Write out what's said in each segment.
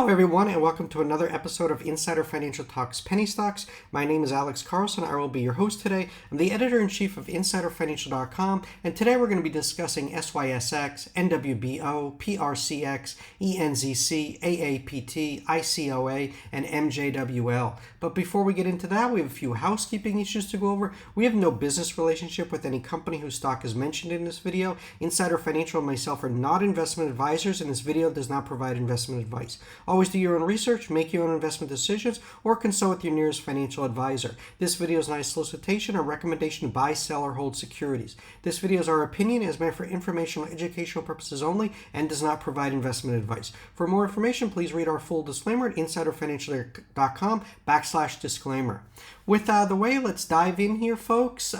Hello everyone and welcome to another episode of Insider Financial Talks Penny Stocks. My name is Alex Carlson. I will be your host today. I'm the editor-in-chief of InsiderFinancial.com, and today we're going to be discussing Sysx, NWBO, PRCX, ENZC, AAPT, ICOA, and MJWL. But before we get into that, we have a few housekeeping issues to go over. We have no business relationship with any company whose stock is mentioned in this video. Insider Financial and myself are not investment advisors, and this video does not provide investment advice. Always do your own research, make your own investment decisions, or consult with your nearest financial advisor. This video is not a solicitation or recommendation to buy, sell, or hold securities. This video is our opinion, is meant for informational and educational purposes only, and does not provide investment advice. For more information, please read our full disclaimer at insiderfinancial.com/disclaimer. With the way, let's dive in here, folks.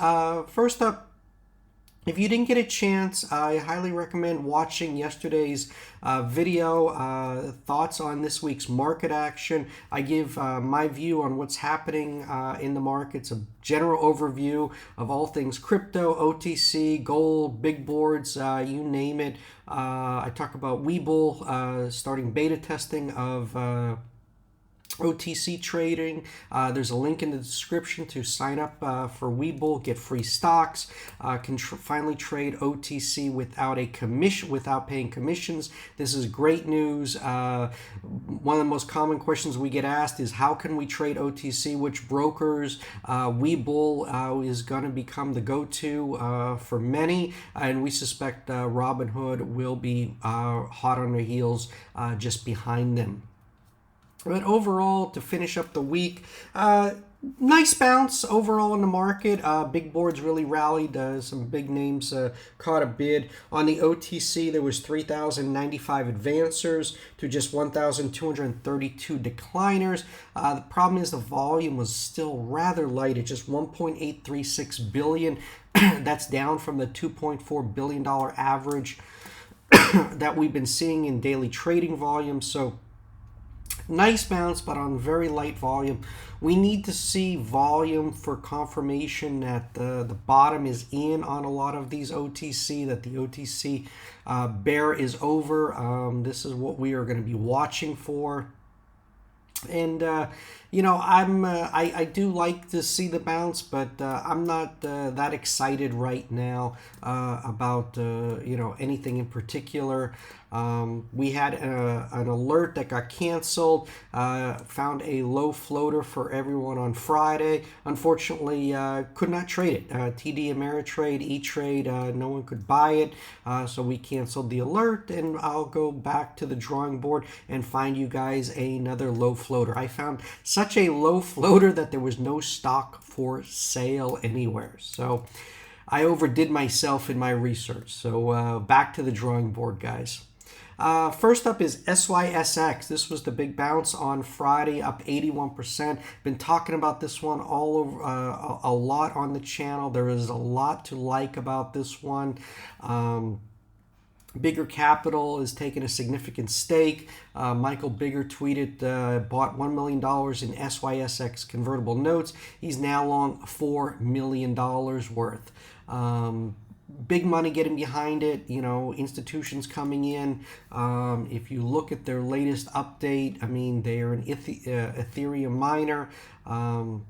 First up, if you didn't get a chance, I highly recommend watching yesterday's video, thoughts on this week's market action. I give my view on what's happening in the markets, a general overview of all things crypto, OTC, gold, big boards, you name it. I talk about Webull starting beta testing of OTC trading. There's a link in the description to sign up for Webull, get free stocks, can finally trade OTC without a commission, without paying commissions. This is great news. One of the most common questions we get asked is how can we trade OTC, which brokers? Webull is going to become the go-to for many, and we suspect Robinhood will be hot on their heels just behind them. But overall, to finish up the week, nice bounce overall in the market. Big boards really rallied. Some big names caught a bid. On the OTC, there was 3,095 advancers to just 1,232 decliners. The problem is the volume was still rather light at just 1.836 billion. That's down from the $2.4 billion average that we've been seeing in daily trading volume. So nice bounce, but on very light volume. We need to see volume for confirmation that the bottom is in on a lot of these OTC, that the OTC bear is over. This is what we are going to be watching for. And you know, I do like to see the bounce, but I'm not that excited right now about you know, anything in particular. We had an alert that got canceled, found a low floater for everyone on Friday. Unfortunately, could not trade it. TD Ameritrade, E-Trade, no one could buy it, so we canceled the alert, and I'll go back to the drawing board and find you guys another low floater. I found such a low floater that there was no stock for sale anywhere. So I overdid myself in my research. So back to the drawing board, guys. First up is Sysx. This was the big bounce on Friday, up 81%. Been talking about this one all over a lot on the channel. There is a lot to like about this one. Bigger Capital is taking a significant stake. Michael Bigger tweeted, bought $1 million in Sysx convertible notes. He's now long $4 million worth. Big money getting behind it, you know, institutions coming in. If you look at their latest update, I mean, they are an Ethereum miner. The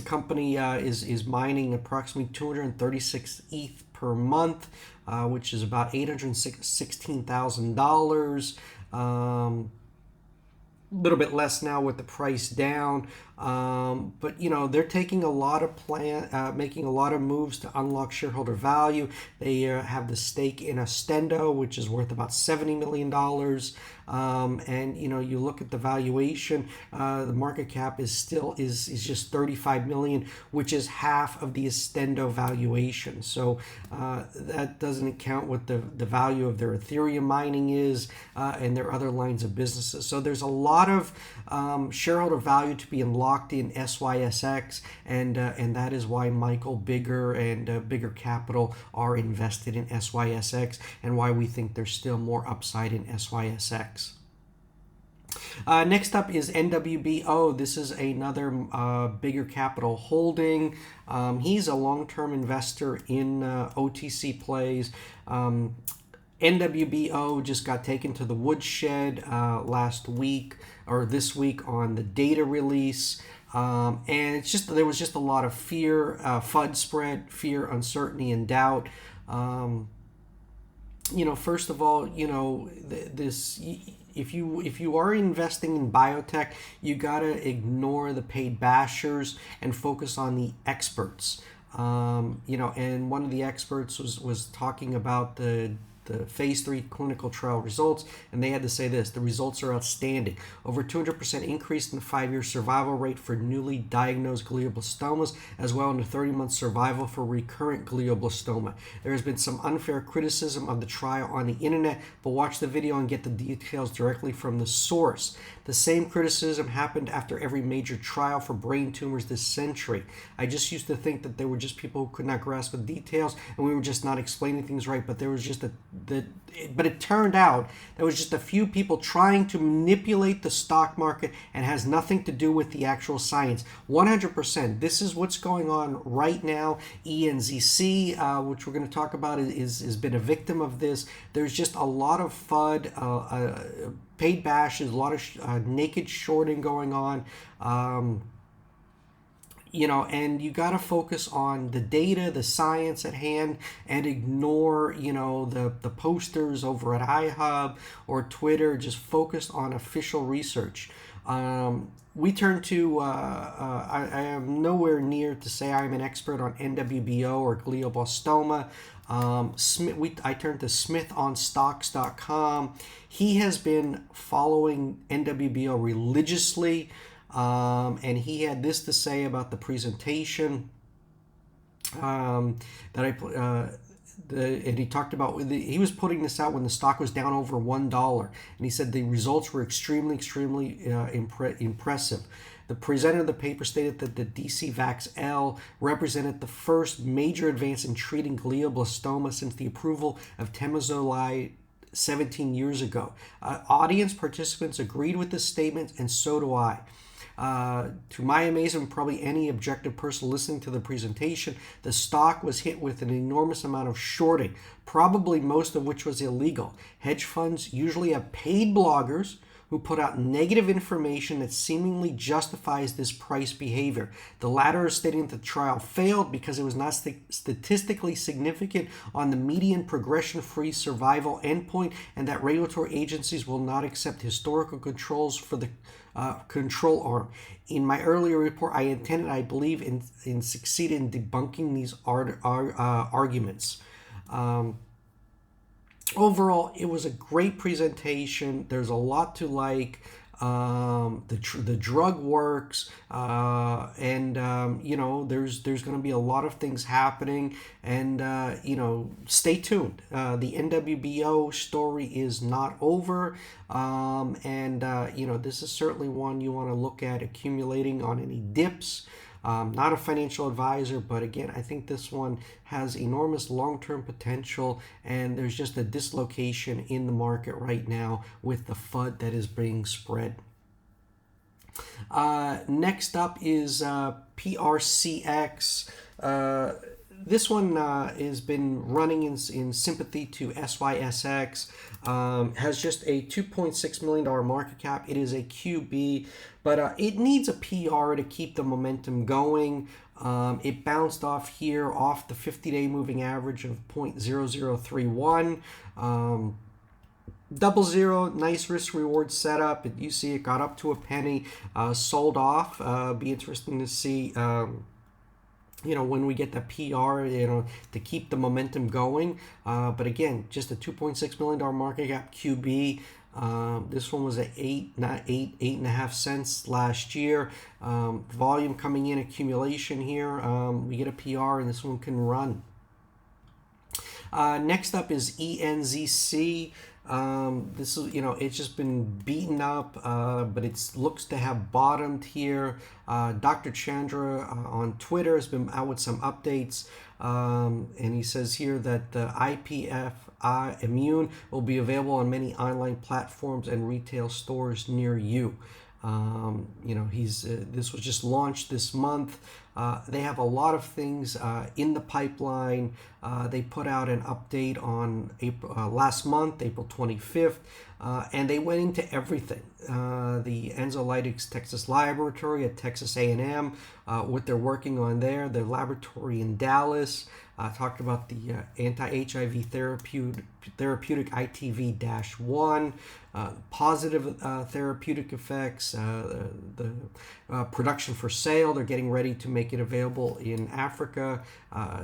company is mining approximately 236 ETH per month, which is about $816,000. A little bit less now with the price down, but you know, they're taking a lot of making a lot of moves to unlock shareholder value. They have the stake in Ostendo, which is worth about $70 million. And you know, you look at the valuation, the market cap is just 35 million, which is half of the Ostendo valuation. So that doesn't account what the value of their Ethereum mining is, and their other lines of businesses. So there's a lot of shareholder value to be unlocked in Sysx, and that is why Michael Bigger and Bigger Capital are invested in Sysx, and why we think there's still more upside in Sysx. Next up is NWBO. This is another Bigger Capital holding. He's a long-term investor in OTC plays. NWBO just got taken to the woodshed last week or this week on the data release. And it's just there was just a lot of fear, FUD spread, fear, uncertainty, and doubt. First of all, if you are investing in biotech, you gotta ignore the paid bashers and focus on the experts. And one of the experts was talking about the phase 3 clinical trial results, and they had to say this: the results are outstanding. Over 200% increase in the 5-year survival rate for newly diagnosed glioblastomas, as well as a 30-month survival for recurrent glioblastoma. There has been some unfair criticism of the trial on the internet, but watch the video and get the details directly from the source. The same criticism happened after every major trial for brain tumors this century. I just used to think that there were just people who could not grasp the details, and we were just not explaining things right, but there was just but it turned out there was just a few people trying to manipulate the stock market, and has nothing to do with the actual science. 100%. This is what's going on right now. ENZC, which we're going to talk about, has been a victim of this. There's just a lot of FUD, paid bashes, a lot of naked shorting going on. And you got to focus on the data, the science at hand, and ignore, the posters over at iHub or Twitter. Just focus on official research. We turn to, I am nowhere near to say I'm an expert on NWBO or glioblastoma. I turned to SmithOnStocks.com. He has been following NWBO religiously. And he had this to say about the presentation and he talked about, he was putting this out when the stock was down over $1, and he said the results were extremely impressive. The presenter of the paper stated that the DCVax-L represented the first major advance in treating glioblastoma since the approval of temozolomide 17 years ago. Audience participants agreed with this statement, and so do I. To my amazement, probably any objective person listening to the presentation, the stock was hit with an enormous amount of shorting, probably most of which was illegal. Hedge funds usually have paid bloggers who put out negative information that seemingly justifies this price behavior. The latter is stating that the trial failed because it was not statistically significant on the median progression-free survival endpoint, and that regulatory agencies will not accept historical controls for the control arm. In my earlier report, I believe, in succeeded in debunking these arguments. Overall, it was a great presentation. There's a lot to like. The drug works, and there's going to be a lot of things happening, and stay tuned. The NWBO story is not over, this is certainly one you want to look at accumulating on any dips. Not a financial advisor, but again, I think this one has enormous long-term potential, and there's just a dislocation in the market right now with the FUD that is being spread. Next up is PRCX. This one has been running in sympathy to SYSX. Has just a $2.6 million market cap. It is a QB, but it needs a PR to keep the momentum going. It bounced off here off the 50-day moving average of 0.0031. Double zero, nice risk reward setup. You see it got up to a penny, sold off. Be interesting to see when we get the PR, to keep the momentum going. But again, just a $2.6 million market cap QB. This one was at 8.5 cents last year. Volume coming in, accumulation here. We get a PR, and this one can run. Next up is ENZC. This is, it's just been beaten up, but it looks to have bottomed here. Dr. Chandra on Twitter has been out with some updates, and he says here that the IPF Immune will be available on many online platforms and retail stores near you. This was just launched this month. They have a lot of things in the pipeline. They put out an update on last month, April 25th, and they went into everything. The ENZC Texas Laboratory at Texas A&M, what they're working on there, the laboratory in Dallas, talked about the anti-HIV therapeutic ITV-1, positive therapeutic effects, the production for sale. They're getting ready to make it available in Africa.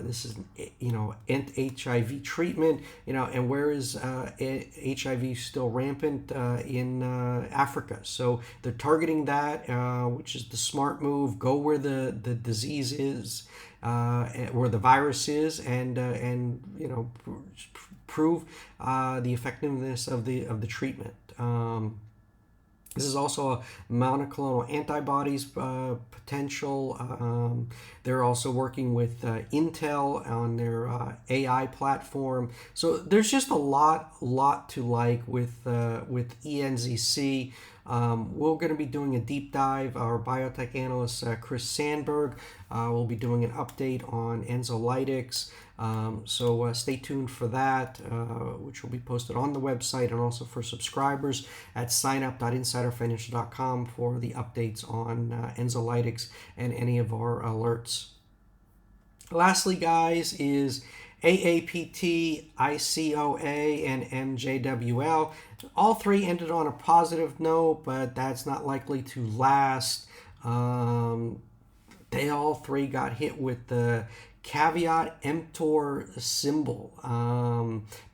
This is, HIV treatment, and where is HIV still rampant in Africa? So they're targeting that, which is the smart move. Go where the disease is, where the virus is, and prove the effectiveness of the treatment. This is also a monoclonal antibodies potential. They're also working with Intel on their AI platform. So there's just a lot to like with ENZC. We're going to be doing a deep dive. Our biotech analyst, Chris Sandberg, will be doing an update on ENZC. So stay tuned for that, which will be posted on the website, and also for subscribers at signup.insiderfinancial.com for the updates on ENZC and any of our alerts. Lastly, guys, is AAPT, ICOA, and MJWL. All three ended on a positive note, but that's not likely to last. They all three got hit with the caveat emptor symbol.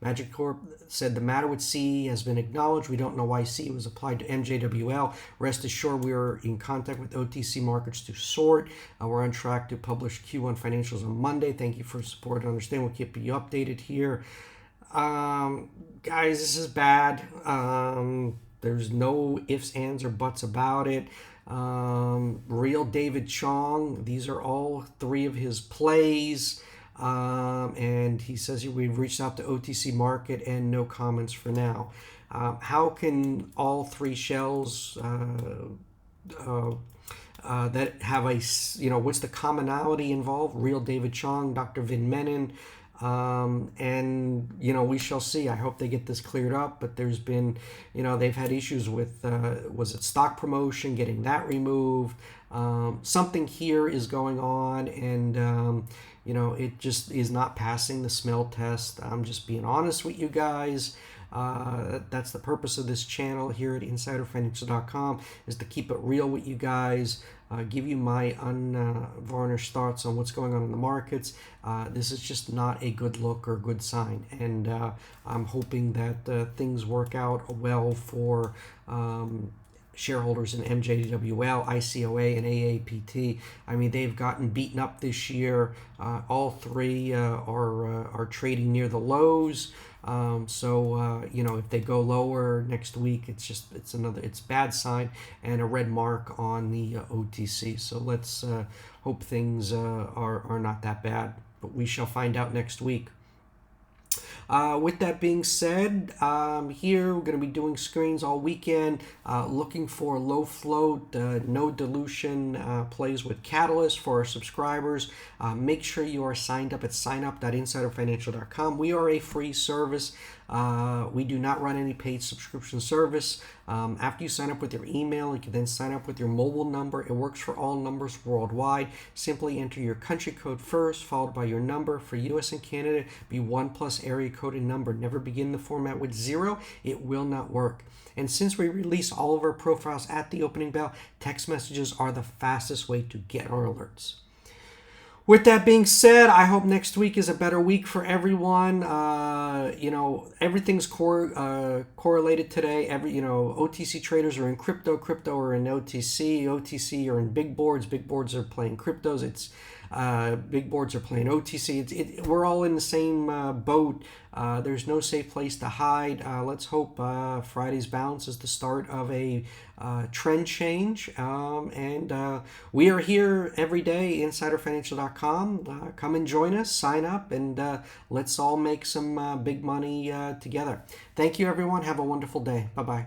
Magic Corp said the matter with CE has been acknowledged. We don't know why CE was applied to MJWL. Rest assured, we are in contact with OTC Markets to sort. We're on track to publish Q1 financials on Monday. Thank you for support and understand. We'll keep you updated here. Guys, this is bad. There's no ifs, ands, or buts about it. Real David Chong, these are all three of his plays, and he says we've reached out to OTC Market and no comments for now. How can all three shells that have a, what's the commonality involved? Real David Chong, Dr. Vin Menon, and we shall see. I hope they get this cleared up, but there's been, they've had issues with was it stock promotion, getting that removed. Something here is going on, and it just is not passing the smell test. I'm just being honest with you guys. That's the purpose of this channel here at insiderfinancial.com, is to keep it real with you guys, give you my unvarnished thoughts on what's going on in the markets. This is just not a good look or good sign, and I'm hoping that things work out well for shareholders in MJWL, ICOA, and AAPT. I mean, they've gotten beaten up this year. All three are trading near the lows. If they go lower next week, it's bad sign and a red mark on the OTC. So let's hope things are not that bad, but we shall find out next week. With that being said, here we're going to be doing screens all weekend, looking for low float, no dilution plays with Catalyst for our subscribers. Make sure you are signed up at signup.insiderfinancial.com. We are a free service. We do not run any paid subscription service. After you sign up with your email, you can then sign up with your mobile number. It works for all numbers worldwide. Simply enter your country code first, followed by your number. For US and Canada, be 1+ area code and number. Never begin the format with 0. It will not work. And since we release all of our profiles at the opening bell, text messages are the fastest way to get our alerts. With that being said, I hope next week is a better week for everyone. Everything's correlated today. OTC traders are in crypto are in OTC. OTC are in big boards. Big boards are playing cryptos. Big boards are playing OTC. We're all in the same boat. There's no safe place to hide. Let's hope Friday's bounce is the start of a trend change. And we are here every day, insiderfinancial.com. Come and join us, sign up, and let's all make some big money together. Thank you, everyone. Have a wonderful day. Bye-bye.